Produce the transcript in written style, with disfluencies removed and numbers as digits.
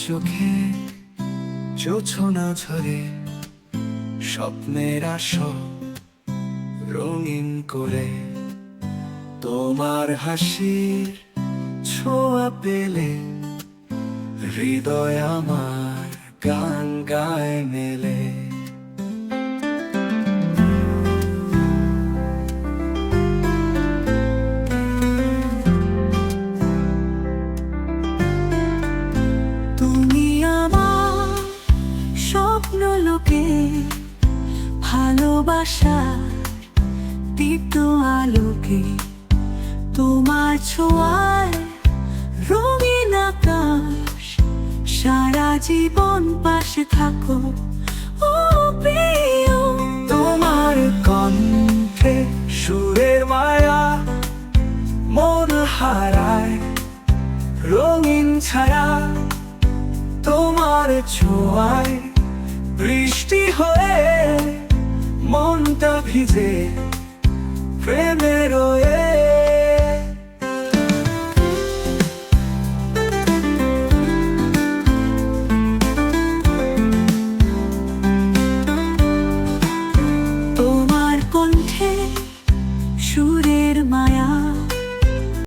চোখে জোছনা ঝরে স্বপ্নের আসর রঙিন করে তোমার হাসির ছোঁয়া পেলে হৃদয় আমার গান গায় মেলে। তুমি আমার স্বপ্ন লোকে ভালোবাসা দীপ্ত আলোকে, তোমার ছোঁয়ায় রঙিন আকাশ, সারা জীবন পাশে থাকো ও প্রিয়। তোমার কণ্ঠে সুরের মায়া মন হারায় রঙিন ছায়া, তোমার ছোঁয়ায় বৃষ্টি হয়ে মনটা ভিজে